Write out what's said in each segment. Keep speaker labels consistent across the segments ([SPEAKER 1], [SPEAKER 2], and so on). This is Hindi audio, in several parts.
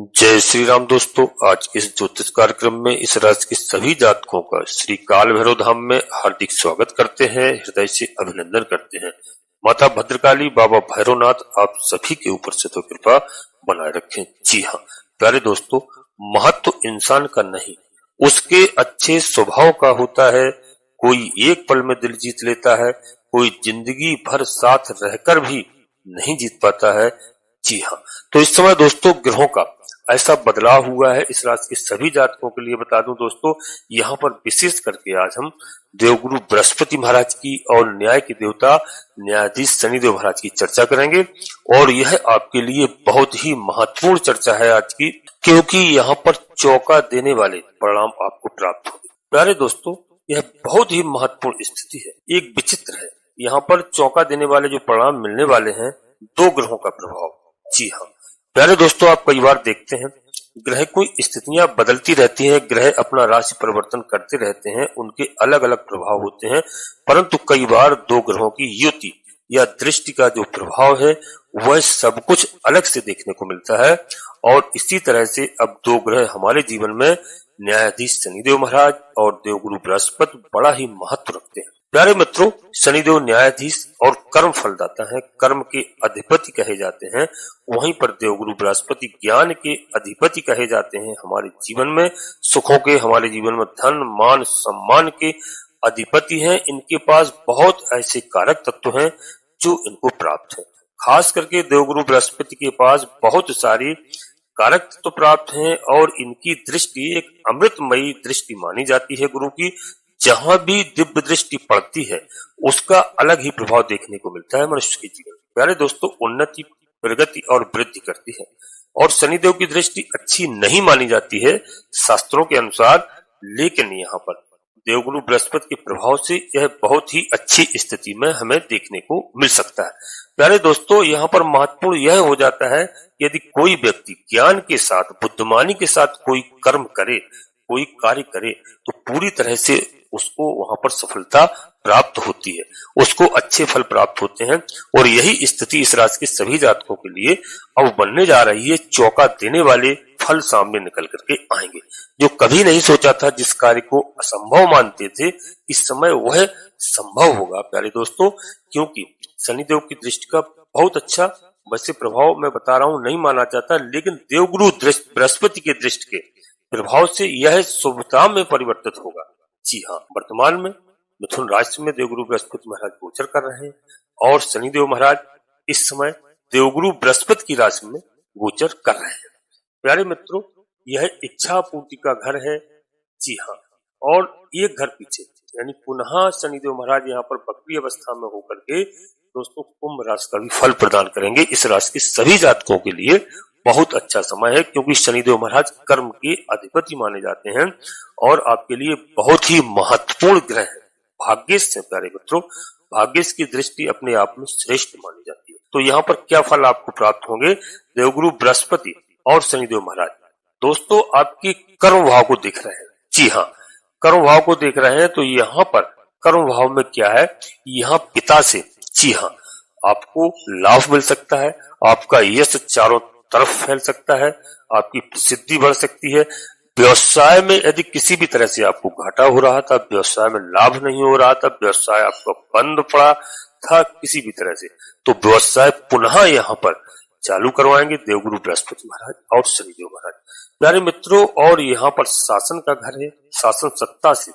[SPEAKER 1] जय श्री राम दोस्तों। आज के इस ज्योतिष कार्यक्रम में इस राशि के सभी जातकों का श्री काल भैरव धाम में हार्दिक स्वागत करते हैं, हृदय से अभिनंदन करते हैं। माता भद्रकाली, बाबा भैरवनाथ आप सभी के ऊपर से तो कृपा बनाए रखें। जी हाँ प्यारे दोस्तों, महत्व इंसान का नहीं उसके अच्छे स्वभाव का होता है। कोई एक पल में दिल जीत लेता है, कोई जिंदगी भर साथ रहकर भी नहीं जीत पाता है। जी हाँ, तो इस समय दोस्तों ग्रहों का ऐसा बदलाव हुआ है इस राशि के सभी जातकों के लिए। बता दूं दोस्तों, यहाँ पर विशेष करके आज हम देवगुरु बृहस्पति महाराज की और न्याय के देवता न्यायाधीश शनिदेव महाराज की चर्चा करेंगे। और यह आपके लिए बहुत ही महत्वपूर्ण चर्चा है आज की, क्योंकि यहाँ पर चौंका देने वाले परिणाम आपको प्राप्त होंगे। प्यारे दोस्तों, यह बहुत ही महत्वपूर्ण स्थिति है, एक विचित्र है। यहाँ पर चौंका देने वाले जो परिणाम मिलने वाले हैं, दो ग्रहों का प्रभाव। जी हाँ प्यारे दोस्तों, आप कई बार देखते हैं ग्रह कोई स्थितियां बदलती रहती हैं, ग्रह अपना राशि परिवर्तन करते रहते हैं, उनके अलग अलग प्रभाव होते हैं। परंतु कई बार दो ग्रहों की युति या दृष्टि का जो प्रभाव है वह सब कुछ अलग से देखने को मिलता है। और इसी तरह से अब दो ग्रह हमारे जीवन में न्यायाधीश शनिदेव महाराज और देवगुरु बृहस्पति बड़ा ही महत्व रखते हैं। प्यारे मित्रों, शनिदेव न्यायाधीश और कर्म फलदाता है, कर्म के अधिपति कहे जाते हैं। वहीं पर देवगुरु बृहस्पति ज्ञान के अधिपति कहे जाते हैं। हमारे जीवन में सुखों के, हमारे जीवन में धन मान सम्मान के अधिपति हैं। इनके पास बहुत ऐसे कारक तत्व हैं जो इनको प्राप्त है। खास करके देवगुरु बृहस्पति के पास बहुत सारी कारक तत्व प्राप्त हैं और इनकी दृष्टि एक अमृतमयी दृष्टि मानी जाती है गुरु की। जहां भी दिव्य दृष्टि पड़ती है उसका अलग ही प्रभाव देखने को मिलता है मनुष्य के जीवन। प्यारे दोस्तों, उन्नति, प्रगति और वृद्धि करती है। और शनिदेव की दृष्टि अच्छी नहीं मानी जाती है शास्त्रों के अनुसार, लेकिन यहाँ पर देवगुरु बृहस्पति के प्रभाव से यह बहुत ही अच्छी स्थिति में हमें देखने को मिल सकता है। प्यारे दोस्तों, यहाँ पर महत्वपूर्ण यह हो जाता है, यदि कोई व्यक्ति ज्ञान के साथ, बुद्धिमानी के साथ कोई कर्म करे, कोई कार्य करे, तो पूरी तरह से उसको वहां पर सफलता प्राप्त होती है, उसको अच्छे फल प्राप्त होते हैं। और यही स्थिति इस राशि के सभी जातकों के लिए अब बनने जा रही है। चौंका देने वाले फल सामने निकल करके आएंगे। जो कभी नहीं सोचा था, जिस कार्य को असंभव मानते थे, इस समय वह संभव होगा प्यारे दोस्तों, क्योंकि शनिदेव की दृष्टि का बहुत अच्छा वैसे प्रभाव मैं बता रहा हूं नहीं माना जाता, लेकिन देवगुरु बृहस्पति के दृष्टि के प्रभाव से यह शुभता में परिवर्तित होगा। जी हाँ, वर्तमान में मिथुन राशि में देवगुरु बृहस्पति महाराज गोचर कर रहे हैं और शनिदेव महाराज इस समय देवगुरु बृहस्पति की राशि में गोचर कर रहे हैं। प्यारे मित्रों, यह इच्छा पूर्ति का घर है। जी हाँ, और एक घर पीछे यानी पुनः शनिदेव महाराज यहाँ पर बकरी अवस्था में होकर के दोस्तों कुंभ राशि का भी फल प्रदान करेंगे। इस राशि के सभी जातकों के लिए बहुत अच्छा समय है, क्योंकि शनिदेव महाराज कर्म के अधिपति माने जाते हैं और आपके लिए बहुत ही महत्वपूर्ण ग्रह है। भाग्येश है प्यारे मित्रों, भाग्येश की दृष्टि अपने आप में श्रेष्ठ मानी जाती है। तो यहाँ पर क्या फल आपको प्राप्त होंगे? देवगुरु बृहस्पति और शनिदेव महाराज दोस्तों आपके कर्म भाव को देख रहे हैं। जी हाँ, कर्म भाव को देख रहे हैं। तो यहाँ पर कर्म भाव में क्या है, यहाँ पिता से, जी हाँ, आपको लाभ मिल सकता है, आपका यश चारों तरफ फैल सकता है, आपकी प्रसिद्धि बढ़ सकती है। व्यवसाय में यदि किसी भी तरह से आपको घाटा हो रहा था, व्यवसाय में लाभ नहीं हो रहा था, व्यवसाय आपका बंद पड़ा था किसी भी तरह से, तो व्यवसाय पुनः यहाँ पर चालू करवाएंगे देवगुरु बृहस्पति महाराज और शनिदेव महाराज। प्यारे मित्रों, और यहाँ पर शासन का घर है। शासन सत्ता से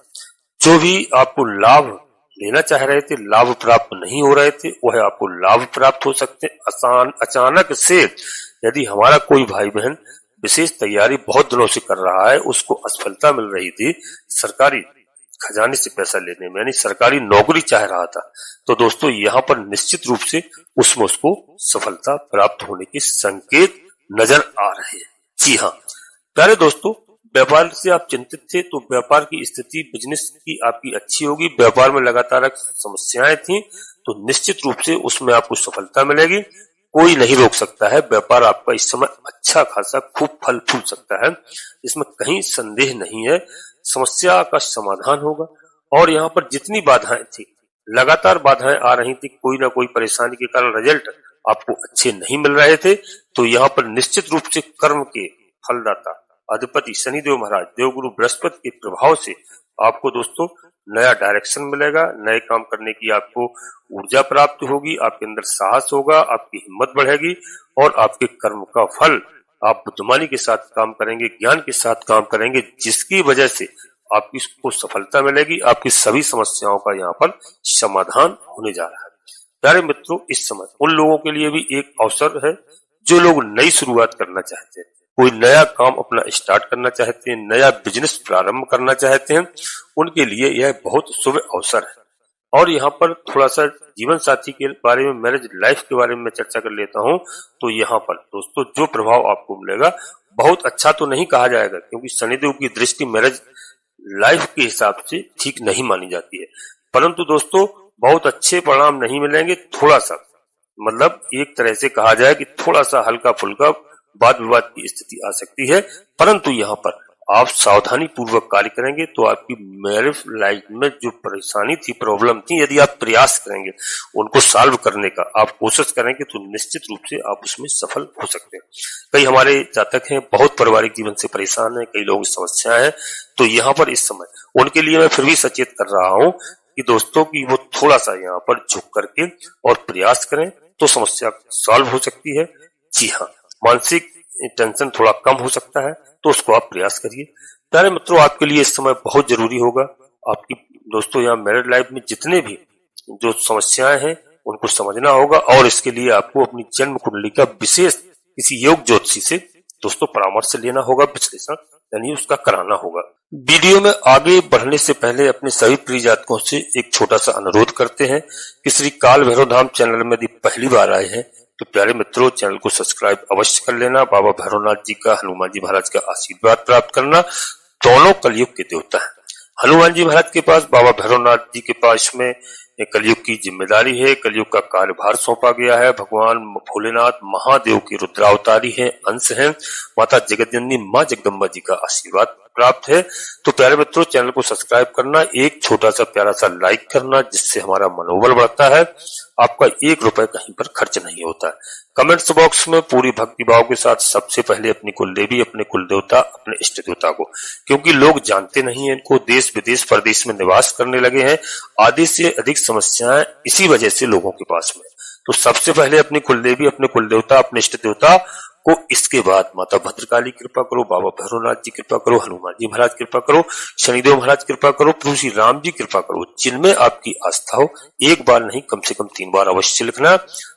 [SPEAKER 1] जो भी आपको लाभ लेना चाह रहे थे, लाभ प्राप्त नहीं हो रहे थे, वह आपको लाभ प्राप्त हो सकते। अचानक से यदि हमारा कोई भाई बहन विशेष तैयारी बहुत दिनों से कर रहा है, उसको असफलता मिल रही थी सरकारी खजाने से पैसा लेने में, यानी सरकारी नौकरी चाह रहा था, तो दोस्तों यहाँ पर निश्चित रूप से उसमें उसको सफलता प्राप्त होने के संकेत नजर आ रहे हैं। जी हाँ प्यारे दोस्तों, व्यापार से आप चिंतित थे तो व्यापार की स्थिति, बिजनेस की आपकी अच्छी होगी। व्यापार में लगातार समस्याएं थी तो निश्चित रूप से उसमें आपको सफलता मिलेगी। कोई नहीं रोक सकता है, व्यापार आपका इस समय अच्छा खासा खूब फल फूल सकता है, इसमें कहीं संदेह नहीं है। समस्या का समाधान होगा। और यहाँ पर जितनी बाधाएं थी, लगातार बाधाएं आ रही थी, कोई ना कोई परेशानी के कारण रिजल्ट आपको अच्छे नहीं मिल रहे थे, तो यहाँ पर निश्चित रूप से कर्म के फलदाता अधिपति शनिदेव महाराज देवगुरु बृहस्पति के प्रभाव से आपको दोस्तों नया डायरेक्शन मिलेगा, नए काम करने की आपको ऊर्जा प्राप्त होगी, आपके अंदर साहस होगा, आपकी हिम्मत बढ़ेगी और आपके कर्म का फल आप बुद्धिमानी के साथ काम करेंगे, ज्ञान के साथ काम करेंगे, जिसकी वजह से आपकी को सफलता मिलेगी। आपकी सभी समस्याओं का यहाँ पर समाधान होने जा रहा है। प्यारे मित्रों, इस समय उन लोगों के लिए भी एक अवसर है जो लोग नई शुरुआत करना चाहते हैं, कोई नया काम अपना स्टार्ट करना चाहते हैं, नया बिजनेस प्रारंभ करना चाहते हैं, उनके लिए यह बहुत शुभ अवसर है। और यहाँ पर थोड़ा सा जीवन साथी के बारे में, मैरिज लाइफ के बारे में मैं चर्चा कर लेता हूँ। तो यहाँ पर दोस्तों जो प्रभाव आपको मिलेगा बहुत अच्छा तो नहीं कहा जाएगा, क्योंकि शनिदेव की दृष्टि मैरिज लाइफ के हिसाब से ठीक नहीं मानी जाती है, परंतु दोस्तों बहुत अच्छे परिणाम नहीं मिलेंगे। थोड़ा सा मतलब एक तरह से कहा जाए कि थोड़ा सा हल्का फुल्का वाद विवाद की स्थिति आ सकती है, परंतु यहाँ पर आप सावधानी पूर्वक कार्य करेंगे तो आपकी मैरिज लाइफ में जो परेशानी थी, प्रॉब्लम थी, यदि आप प्रयास करेंगे उनको सॉल्व करने का, आप कोशिश करेंगे तो निश्चित रूप से आप उसमें सफल हो सकते हैं। कई हमारे जातक हैं बहुत पारिवारिक जीवन से परेशान है, कई लोगों की समस्याएं हैं, तो यहाँ पर इस समय उनके लिए मैं फिर भी सचेत कर रहा हूँ कि दोस्तों की वो थोड़ा सा यहाँ पर झुक करके और प्रयास करें तो समस्या सॉल्व हो सकती है। जी हाँ, मानसिक टेंशन थोड़ा कम हो सकता है, तो उसको आप प्रयास करिए। प्यारे मित्रों, आपके लिए इस समय बहुत जरूरी होगा आपकी दोस्तों यहाँ मैरिड लाइफ में जितने भी जो समस्याएं हैं उनको समझना होगा, और इसके लिए आपको अपनी जन्म कुंडली का विशेष किसी योग ज्योतिषी से दोस्तों परामर्श लेना होगा, विश्लेषण यानी उसका कराना होगा। वीडियो में आगे बढ़ने से पहले अपने सभी प्रिय जातकों से एक छोटा सा अनुरोध करते हैं कि श्री काल भैरव धाम चैनल में यदि पहली बार आए हैं तो प्यारे मित्रों चैनल को सब्सक्राइब अवश्य कर लेना। बाबा भैरवनाथ जी का, हनुमान जी महाराज का आशीर्वाद प्राप्त करना। दोनों कलयुग के देवता हैं। हनुमान जी महाराज के पास, बाबा भैरवनाथ जी के पास में कलयुग की जिम्मेदारी है, कलयुग का कार्यभार सौंपा गया है। भगवान भोलेनाथ महादेव की रुद्रावतारी है, अंश है। माता जगतजननी माँ जगदम्बा जी का आशीर्वाद प्राप्त है। तो प्यारे मित्रों चैनल को सब्सक्राइब करना, एक छोटा सा प्यारा सा लाइक करना, जिससे हमारा मनोबल बढ़ता है। आपका 1 रुपए कहीं पर खर्च नहीं होता है। कमेंट्स बॉक्स में पूरी भक्ति भाव के साथ सबसे पहले अपनी कुलदेवी, अपने कुलदेवता, अपने इष्ट देवता को, क्योंकि लोग जानते नहीं है इनको, देश विदेश परदेश में निवास करने लगे हैं। आधी से अधिक समस्याएं इसी वजह से लोगों के पास में। तो सबसे पहले अपनी कुलदेवी, अपने कुलदेवता, अपने इष्ट देवता को, इसके बाद माता भद्रकाली कृपा करो, बाबा भैरवनाथ जी कृपा करो, हनुमान जी महाराज कृपा करो, शनिदेव महाराज कृपा करो, प्रभु श्री राम जी कृपा करो। जिनमें आपकी आस्था हो, एक बार नहीं कम से कम 3 बार अवश्य लिखना।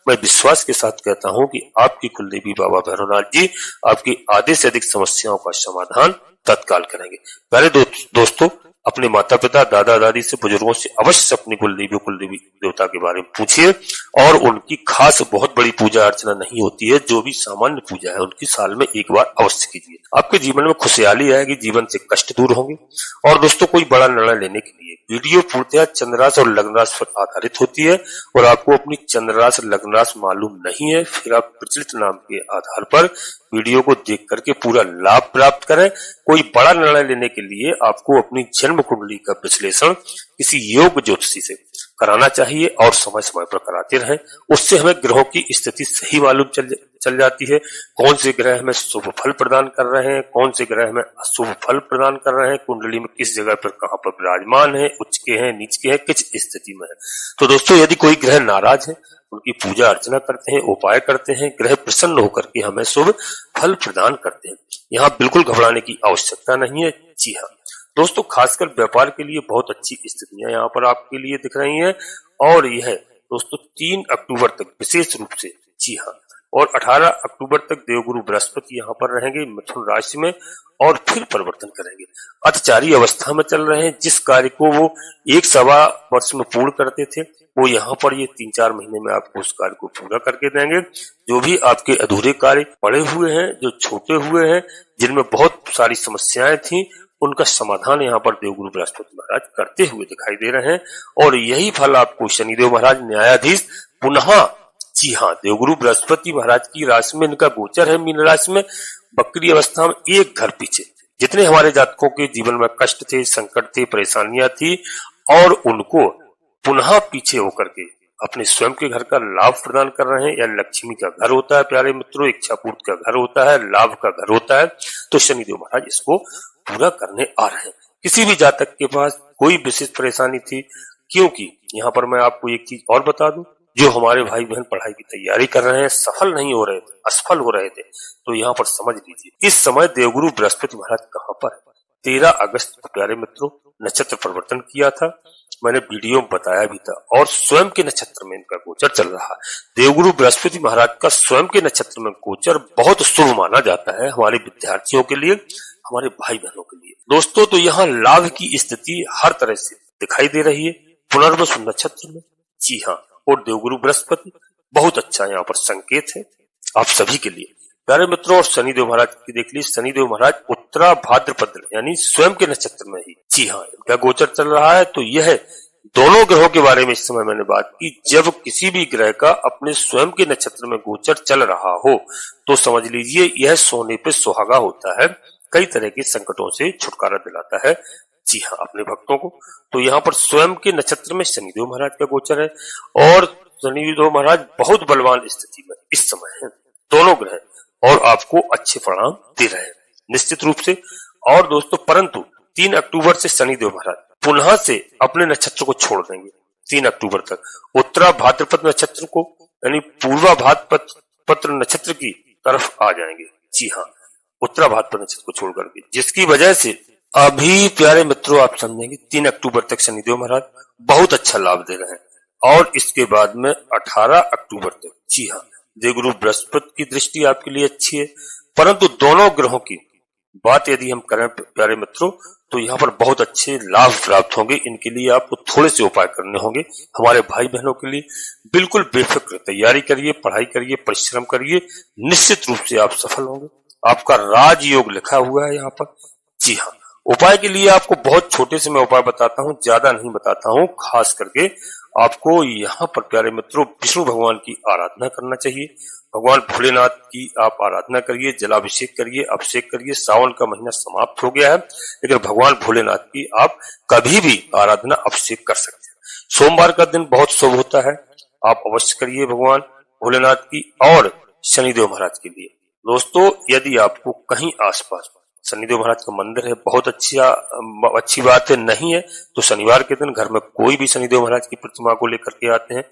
[SPEAKER 1] मैं विश्वास के साथ कहता हूं कि आपकी कुलदेवी बाबा भैरवनाथ जी आपकी आधे से अधिक समस्याओं का समाधान तत्काल करेंगे। पहले दोस्तों अपने माता पिता, दादा दादी से, बुजुर्गों से अवश्य अपनी कुलदेवी देवता के बारे में पूछिए, और उनकी खास बहुत बड़ी पूजा अर्चना नहीं होती है, जो भी सामान्य पूजा है उनकी साल में 1 बार अवश्य कीजिए। आपके जीवन में खुशहाली आएगी, जीवन से कष्ट दूर होंगे। और दोस्तों कोई बड़ा निर्णय लेने के लिए वीडियो पूर्णतः चंद्र राशि और लग्न राशि पर आधारित होती है, और आपको अपनी चंद्र राशि लग्न राशि मालूम नहीं है, फिर आप प्रचलित नाम के आधार पर वीडियो को देख करके पूरा लाभ प्राप्त करें। कोई बड़ा निर्णय लेने के लिए आपको अपनी जन्म कुंडली का विश्लेषण किसी योग ज्योतिषी से कराना चाहिए, और समय समय पर कराते रहें। उससे हमें ग्रहों की स्थिति सही मालूम चल जाती है। कौन से ग्रह हमें शुभ फल प्रदान कर रहे हैं, कौन से ग्रह हमें अशुभ फल प्रदान कर रहे हैं, कुंडली में किस जगह पर कहां पर विराजमान है, उच्च के हैं, नीच के हैं, किस स्थिति में है। तो दोस्तों यदि कोई ग्रह नाराज है, उनकी पूजा अर्चना करते हैं, उपाय करते हैं, ग्रह प्रसन्न होकर के हमें शुभ फल प्रदान करते हैं। यहाँ बिल्कुल घबराने की आवश्यकता नहीं है। जी हाँ दोस्तों, खासकर व्यापार के लिए बहुत अच्छी स्थितियां यहाँ पर आपके लिए दिख रही हैं, और यह दोस्तों 3 अक्टूबर तक विशेष रूप से, जी हाँ, और 18 अक्टूबर तक देवगुरु बृहस्पति यहाँ पर रहेंगे मिथुन राशि में, और फिर परिवर्तन करेंगे। अतिचारी अवस्था में चल रहे हैं। जिस कार्य को वो 1-1.25 वर्ष में पूर्ण करते थे, वो यहाँ पर ये 3-4 महीने में आपको उस कार्य को पूरा करके देंगे। जो भी आपके अधूरे कार्य पड़े हुए हैं, जो छोटे हुए हैं, जिनमें बहुत सारी समस्याएं थी, उनका समाधान यहाँ पर देवगुरु बृहस्पति महाराज करते हुए दिखाई दे रहे हैं। और यही फल आपको शनिदेव महाराज न्यायाधीश पुनः, जी हाँ, देवगुरु बृहस्पति महाराज की राशि में इनका गोचर है, मीन राशि में, बकरी अवस्था में एक घर पीछे। जितने हमारे जातकों के जीवन में कष्ट थे, संकट थे, परेशानियां थी, और उनको पुनः पीछे होकर के अपने स्वयं के घर का लाभ प्रदान कर रहे हैं, या लक्ष्मी का घर होता है प्यारे मित्रों, इच्छा पूर्ति का घर होता है, लाभ का घर होता है, तो शनिदेव महाराज इसको पूरा करने आ रहे हैं। किसी भी जातक के पास कोई विशेष परेशानी थी, क्योंकि यहाँ पर मैं आपको एक चीज और बता दूं, जो हमारे भाई बहन पढ़ाई की तैयारी कर रहे हैं, सफल नहीं हो रहे थे, असफल हो रहे थे, तो यहाँ पर समझ लीजिए इस समय देवगुरु बृहस्पति महाराज कहाँ पर है। 13 अगस्त को प्यारे मित्रों नक्षत्र परिवर्तन किया था, मैंने वीडियो में बताया भी था, और स्वयं के नक्षत्र में इनका गोचर चल रहा है। देवगुरु बृहस्पति महाराज का स्वयं के नक्षत्र में गोचर बहुत शुभ माना जाता है हमारे विद्यार्थियों के लिए, हमारे भाई बहनों के लिए। दोस्तों तो यहाँ लाभ की स्थिति हर तरह से दिखाई दे रही है पुनर्वसु नक्षत्र में। जी हाँ, और देवगुरु बृहस्पति बहुत अच्छा यहाँ पर संकेत है आप सभी के लिए प्यारे मित्रों। और शनिदेव महाराज की देख लीजिए, शनिदेव महाराज उत्तरा भाद्रपद यानी स्वयं के नक्षत्र में ही, जी हाँ, इनका गोचर चल रहा है। तो यह दोनों ग्रहों के बारे में इस समय मैंने बात की। जब किसी भी ग्रह का अपने स्वयं के नक्षत्र में गोचर चल रहा हो तो समझ लीजिए यह सोने पे सुहागा होता है, कई तरह के संकटों से छुटकारा दिलाता है, जी हाँ, अपने भक्तों को। तो यहाँ पर स्वयं के नक्षत्र में शनिदेव महाराज का गोचर है, और शनिदेव महाराज बहुत बलवान स्थिति में इस समय है, दोनों ग्रह, और आपको अच्छे परिणाम दे रहे हैं निश्चित रूप से। और दोस्तों परंतु 3 अक्टूबर से शनिदेव महाराज पुनः से अपने नक्षत्र को छोड़ देंगे। 3 अक्टूबर तक उत्तरा भाद्रपद नक्षत्र को यानी पूर्वा भाद्रपद नक्षत्र की तरफ आ जाएंगे, जी हाँ, उत्तरा भाद्रपद नक्षत्र को छोड़ करके, जिसकी वजह से अभी प्यारे मित्रों आप समझेंगे 3 अक्टूबर तक शनिदेव महाराज बहुत अच्छा लाभ दे रहे हैं। और इसके बाद में 18 अक्टूबर तक, जी हाँ, देवगुरु बृहस्पति की दृष्टि आपके लिए अच्छी है। परंतु दोनों ग्रहों की बात यदि हम करें प्यारे मित्रों तो यहाँ पर बहुत अच्छे लाभ प्राप्त होंगे। इनके लिए आपको थोड़े से उपाय करने होंगे। हमारे भाई बहनों के लिए बिल्कुल बेफिक्र तैयारी करिए, पढ़ाई करिए, परिश्रम करिए, निश्चित रूप से आप सफल होंगे। आपका राजयोग लिखा हुआ है यहाँ पर, जी हाँ। उपाय के लिए आपको बहुत छोटे से मैं उपाय बताता हूँ, ज्यादा नहीं बताता हूँ। खास करके आपको यहाँ पर प्यारे मित्रों विष्णु भगवान की आराधना करना चाहिए। भगवान भोलेनाथ की आप आराधना करिए, जलाभिषेक करिए, अभिषेक करिए। सावन का महीना समाप्त हो गया है, लेकिन भगवान भोलेनाथ की आप कभी भी आराधना अभिषेक कर सकते हैं। सोमवार का दिन बहुत शुभ होता है, आप अवश्य करिए भगवान भोलेनाथ की और शनिदेव महाराज के लिए। दोस्तों यदि आपको कहीं आसपास शनिदेव महाराज का मंदिर है, बहुत अच्छी बात है, नहीं है तो शनिवार के दिन घर में कोई भी शनिदेव महाराज की प्रतिमा को लेकर के आते हैं,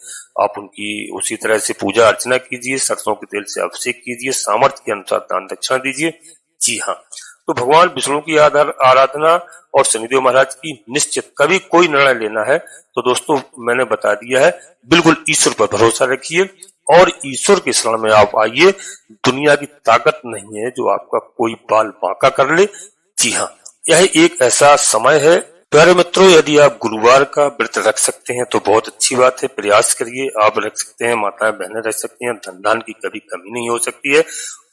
[SPEAKER 1] आप उनकी उसी तरह से पूजा अर्चना कीजिए, सरसों के तेल से अभिषेक कीजिए, सामर्थ्य के अनुसार दान दक्षिणा दीजिए, जी हाँ। तो भगवान विष्णु की आराधना और शनिदेव महाराज की निश्चित कभी कोई निर्णय लेना है तो दोस्तों मैंने बता दिया है, बिल्कुल ईश्वर पर भरोसा रखिए और ईश्वर के शरण में आप आइए। दुनिया की ताकत नहीं है जो आपका कोई बाल बांका कर ले, जी हाँ, यह एक ऐसा समय है। प्यारे मित्रों यदि आप गुरुवार का व्रत रख सकते हैं तो बहुत अच्छी बात है, प्रयास करिए। आप रख सकते हैं, माताएं बहनें रख सकती हैं, धन धान की कभी कमी नहीं हो सकती है,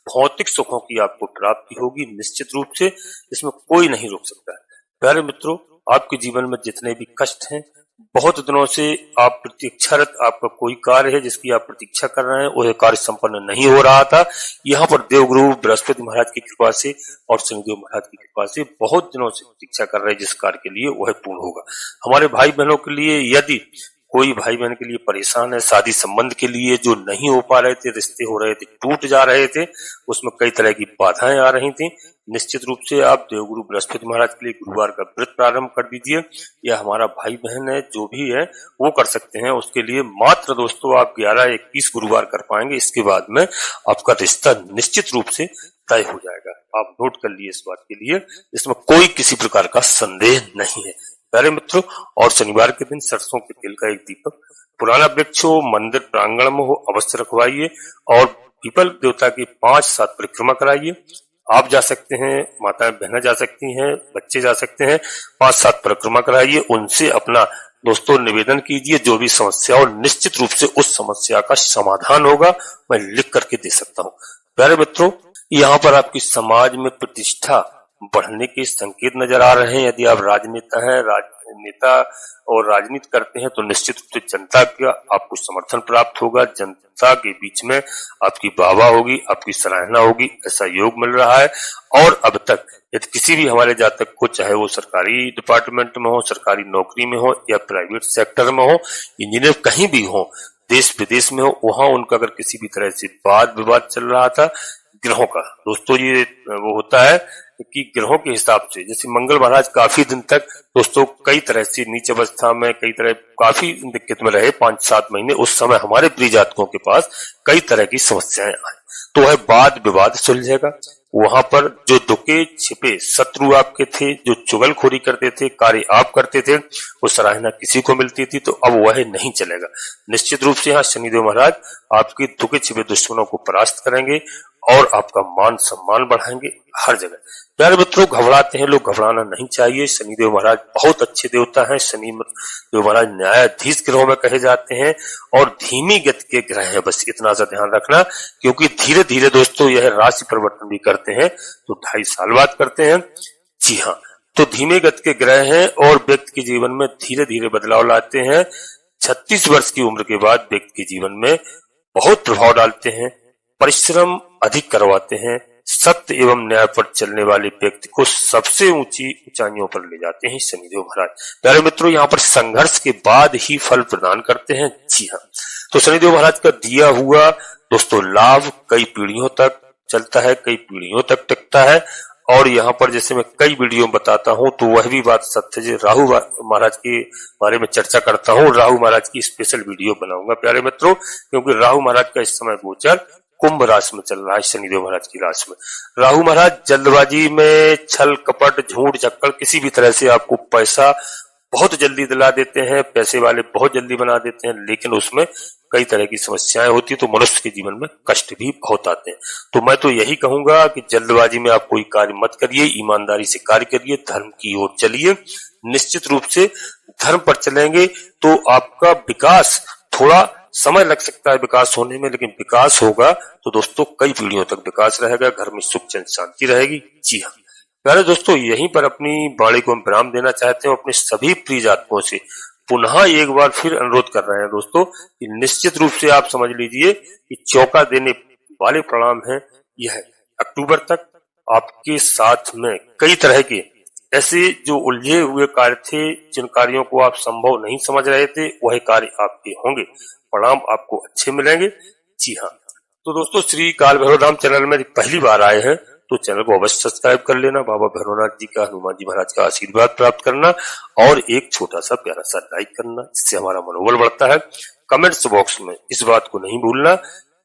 [SPEAKER 1] भौतिक सुखों की आपको प्राप्ति होगी निश्चित रूप से, इसमें कोई नहीं रोक सकता है। प्यारे मित्रों आपके जीवन में जितने भी कष्ट हैं, बहुत दिनों से आप प्रतीक्षारत आपका कोई कार्य है जिसकी आप प्रतीक्षा कर रहे हैं, वह कार्य संपन्न नहीं हो रहा था, यहाँ पर देवगुरु बृहस्पति महाराज की कृपा से और शनिदेव महाराज की कृपा से बहुत दिनों से प्रतीक्षा कर रहे हैं जिस कार्य के लिए वह पूर्ण होगा। हमारे भाई बहनों के लिए यदि कोई भाई बहन के लिए परेशान है, शादी संबंध के लिए जो नहीं हो पा रहे थे, रिश्ते हो रहे थे, टूट जा रहे थे, उसमें कई तरह की बाधाएं आ रही थी, निश्चित रूप से आप देवगुरु बृहस्पति महाराज के लिए गुरुवार का व्रत प्रारंभ कर दीजिए। या हमारा भाई बहन है जो भी है वो कर सकते हैं, उसके लिए मात्र दोस्तों आप 11-21 गुरुवार कर पाएंगे, इसके बाद में आपका रिश्ता निश्चित रूप से तय हो जाएगा। आप नोट कर लिए इस बात के लिए, इसमें कोई किसी प्रकार का संदेह नहीं है प्यारे मित्रों। और शनिवार के दिन सरसों के तेल का एक दीपक पुराना वृक्ष हो, मंदिर प्रांगण में हो, अवश्य रखवाइए और पीपल देवता की 5-7 परिक्रमा कराइए। आप जा सकते हैं, माताएं बहनें जा सकती हैं, बच्चे जा सकते हैं, 5-7 परिक्रमा कराइए, उनसे अपना दोस्तों निवेदन कीजिए जो भी समस्या हो, निश्चित रूप से उस समस्या का समाधान होगा, मैं लिख करके दे सकता हूँ। प्यारे मित्रों यहाँ पर आपकी समाज में प्रतिष्ठा बढ़ने के संकेत नजर आ रहे हैं। यदि आप राजनेता हैं, नेता और राजनीति करते हैं तो निश्चित रूप से जनता का आपको समर्थन प्राप्त होगा, जनता के बीच में आपकी वाहवाह होगी, आपकी सराहना होगी, ऐसा योग मिल रहा है। और अब तक यदि किसी भी हमारे जातक को, चाहे वो सरकारी डिपार्टमेंट में हो, सरकारी नौकरी में हो या प्राइवेट सेक्टर में हो, इंजीनियर कहीं भी हो, देश विदेश में हो, वहां उनका अगर किसी भी तरह से वाद विवाद चल रहा था ग्रहों का, दोस्तों ये वो होता है कि ग्रहों के हिसाब से, जैसे मंगल महाराज काफी दिन तक दोस्तों कई तरह से नीच अवस्था में, कई तरह काफी दिक्कत में रहे 5-7 महीने, उस समय हमारे प्रिय जातकों के पास कई तरह की समस्याएं आई, तो वह वाद विवाद सुलझेगा। वहां पर जो दुखे छिपे शत्रु आपके थे, जो चुगलखोरी करते थे, कार्य आप करते थे, वो सराहना किसी को मिलती थी, तो अब वह नहीं चलेगा। निश्चित रूप से यहाँ शनिदेव महाराज आपके दुखे छिपे दुश्मनों को परास्त करेंगे और आपका मान सम्मान बढ़ाएंगे हर जगह। प्यारे मित्रों, घबराते हैं लोग, घबराना नहीं चाहिए। शनिदेव महाराज बहुत अच्छे देवता हैं। शनिदेव महाराज न्यायाधीश ग्रहों में कहे जाते हैं और धीमी गति के ग्रह हैं, बस इतना सा ध्यान रखना, क्योंकि धीरे धीरे दोस्तों यह राशि परिवर्तन भी करते हैं तो 2.5 साल बाद करते हैं। जी हाँ, तो धीमे गति के ग्रह हैं और व्यक्ति के जीवन में धीरे धीरे बदलाव लाते हैं। 36 वर्ष की उम्र के बाद व्यक्ति के जीवन में बहुत प्रभाव डालते हैं, परिश्रम अधिक करवाते हैं, सत्य एवं न्याय पर चलने वाले व्यक्ति को सबसे ऊंची ऊंचाइयों पर ले जाते हैं शनिदेव महाराज। प्यारे मित्रों, यहाँ पर संघर्ष के बाद ही फल प्रदान करते हैं। जी हाँ, तो शनिदेव महाराज का दिया हुआ दोस्तों लाभ कई पीढ़ियों तक चलता है, कई पीढ़ियों तक टिकता है। और यहाँ पर जैसे मैं कई वीडियो बताता हूँ तो वह भी बात सत्य है। राहु महाराज के बारे में चर्चा करता हूँ, राहु महाराज की स्पेशल वीडियो बनाऊंगा प्यारे मित्रों, क्योंकि राहु महाराज का इस समय गोचर कुंभ राशि में चल रहा है, शनिदेव महाराज की राशि में। राहु महाराज जल्दबाजी में छल कपट झूठ झक्कड़ किसी भी तरह से आपको पैसा बहुत जल्दी दिला देते हैं, पैसे वाले बहुत जल्दी बना देते हैं, लेकिन उसमें कई तरह की समस्याएं होती है, तो मनुष्य के जीवन में कष्ट भी बहुत आते हैं। तो मैं तो यही कहूंगा कि जल्दबाजी में आप कोई कार्य मत करिए, ईमानदारी से कार्य करिए, धर्म की ओर चलिए। निश्चित रूप से धर्म पर चलेंगे तो आपका विकास, थोड़ा समय लग सकता है विकास होने में, लेकिन विकास होगा तो दोस्तों कई पीढ़ियों तक विकास रहेगा, घर में सुख चैन शांति रहेगी। जी हाँ प्यारे दोस्तों, यहीं पर अपनी वाणी को हम विराम देना चाहते हैं। अपने सभी प्रिय जातकों से पुनः एक बार फिर अनुरोध कर रहे हैं दोस्तों कि निश्चित रूप से आप समझ लीजिए कि चौका देने वाले परिणाम हैं। यह अक्टूबर तक आपके साथ में कई तरह के ऐसे जो उलझे हुए कार्य थे, जिन कार्यों को आप संभव नहीं समझ रहे थे, वह कार्य आपके होंगे, परिणाम आपको अच्छे मिलेंगे। जी हाँ, तो दोस्तों श्री काल भैरव धाम चैनल में पहली बार आए हैं तो चैनल को अवश्य सब्सक्राइब कर लेना, बाबा भैरवनाथ जी का, हनुमान जी महाराज का आशीर्वाद प्राप्त करना और एक छोटा सा प्यारा सा लाइक करना, इससे हमारा मनोबल बढ़ता है। कमेंट्स बॉक्स में इस बात को नहीं भूलना,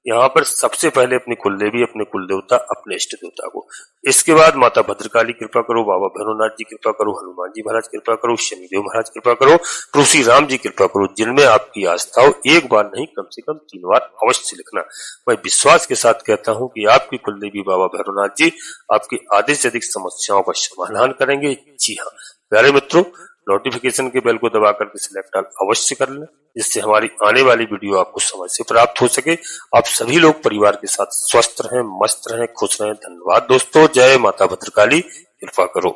[SPEAKER 1] यहाँ पर सबसे पहले अपनी कुलदेवी, अपने कुलदेवता, अपने इष्ट देवता को, इसके बाद माता भद्रकाली कृपा करो, बाबा भैरवनाथ जी कृपा करो, हनुमान जी महाराज कृपा करो, शनिदेव महाराज कृपा करो, प्रभु श्री राम जी कृपा करो। जिनमें आपकी आस्था हो, एक बार नहीं कम से कम 3 बार अवश्य लिखना। मैं विश्वास के साथ कहता हूँ कि आपकी कुलदेवी बाबा भैरवनाथ जी आपकी आधे से अधिक समस्याओं का समाधान करेंगे। जी हाँ प्यारे मित्रों, नोटिफिकेशन के बेल को दबा करके सिलेक्ट ऑल अवश्य कर लें, जिससे हमारी आने वाली वीडियो आपको समय से प्राप्त हो सके। आप सभी लोग परिवार के साथ स्वस्थ रहें, मस्त रहें, खुश रहें। धन्यवाद दोस्तों, जय माता भद्रकाली, कृपा करो।